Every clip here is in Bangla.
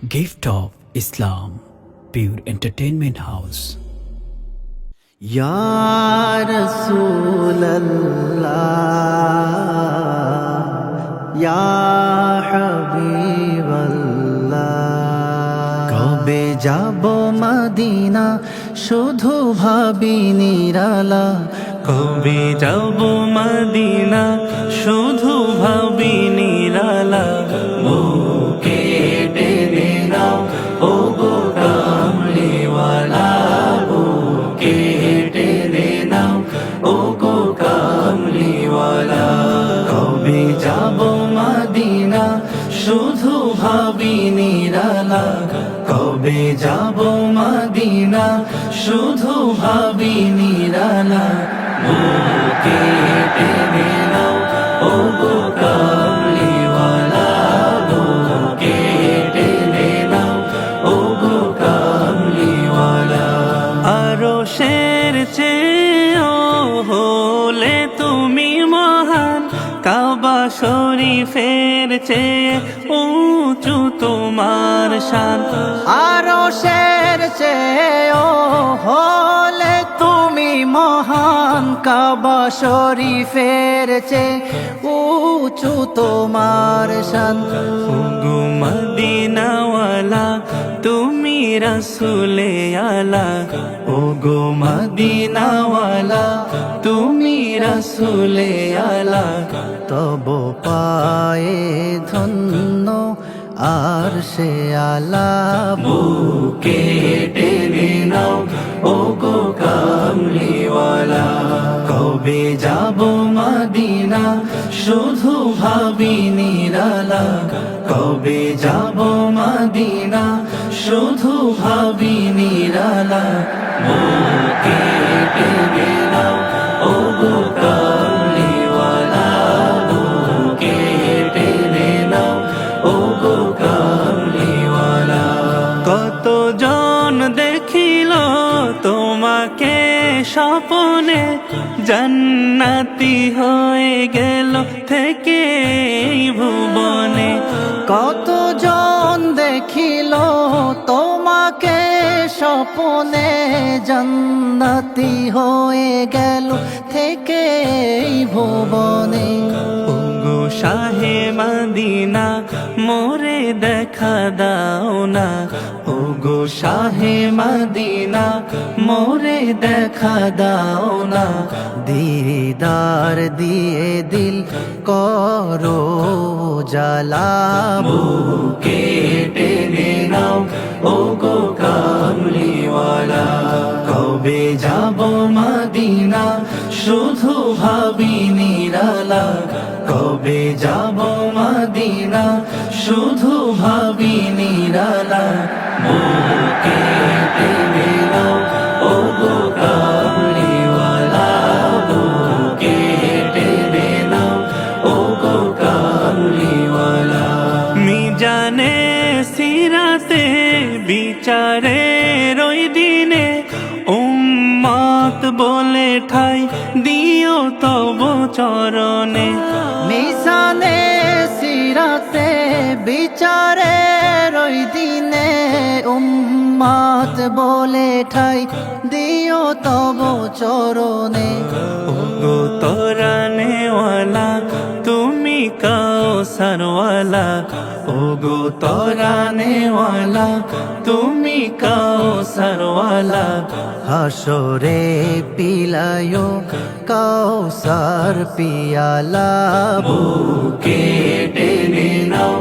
Gift of Islam, Pure Entertainment House. Ya Rasulallah, Ya Habiballah, কবে যাব মদিনা শুধু ভাবি নিরালা, কবে যাব মদিনা শুধু ভাবি নিরালা। বুকে টেনে নাও ও গো কামলিওয়ালা, বুকে টেনে নাও ও গো কামলিওয়ালা, কবে যাব মদিনা শুধু ভাবি নিরালা, কবে যাব মদিনা শুধু ভাবি নিরালা, বুকে টেনে নাও ও গো কামলিওয়ালা, বুকে টেনে নাও ও গো কামলিওয়ালা। আরশের চেয়েও হলে তুমি মহান, কাবা শরীফের চেয়ে উঁচু তোমার শান। আরশের চেয়েও হলে তুমি মহান, কাবা শরীফের চেয়ে উঁচু তোমার শান। ওগো মদিনাওয়ালা তুমি রাসূলে আলা, ওগো মদিনাওয়ালা তুমি রাসূলে আলা, তব পায়ে ধন্য আর সে আলা, বুকে টেনে নাও ওগো কামলিওয়ালা, কবে যাব মদিনা শুধু ভাবি নিরালা, কবে যাব মদিনা শুধু ভাবি নিরালা, বুকে টেনে নাও ওগো কামলিওয়ালা, বুকে টেনে নাও ওগো কামলিওয়ালা। কতজন দেখিল তোমাকে স্বপনে, জান্নাতি হয়ে গেল থেকে এই ভুবনে। কতজন দেখিল তোমাকে স্বপনে, জান্নাতি হয়ে গেল থেকে এই ভুবনে। ওগো শাহে মদিনা মোরে দেখা দাও না, ওগো শাহে মদিনা মোরে দেখা দাও না, দিদার দিয়ে দিল করো জালা, বুকে টেনে নাও ওগো কামলিওয়ালা, কবে যাব মদিনা শুধু ভাবি নিরালা, কবে যাব মদিনা শুধু ভাবি নিরালা, বুকে টেনে নাও ওগো কামলিওয়ালা, বুকে টেনে নাও ওগো কামলিওয়ালা। মিজানে সিরাতে বিচারের ওই দিনে উম্মত বলে ঠাই দিও তব চরণে। মিজানে সিরাতে বিচারের ওই দিনে উম্মত বলে ঠাই দিও তব চরণে। ওগো তরানেওয়ালা তুমি কাউসারওয়ালা, ওগো তরানেওয়ালা তুমি কাউসারওয়ালা, হাসরে পিলায়ো কাউসার পিয়ালা, বুকে টেনে নাও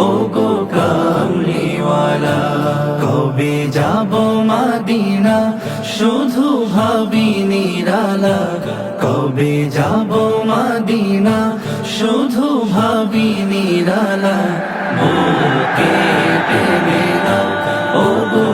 ওগো কামলিওয়ালা, কবে যাব মদিনা শুধু ভাবি নিরালা, কবে যাব মদিনা শুধু ভাবি নিরালা, বুকে টেনে নাও ওগো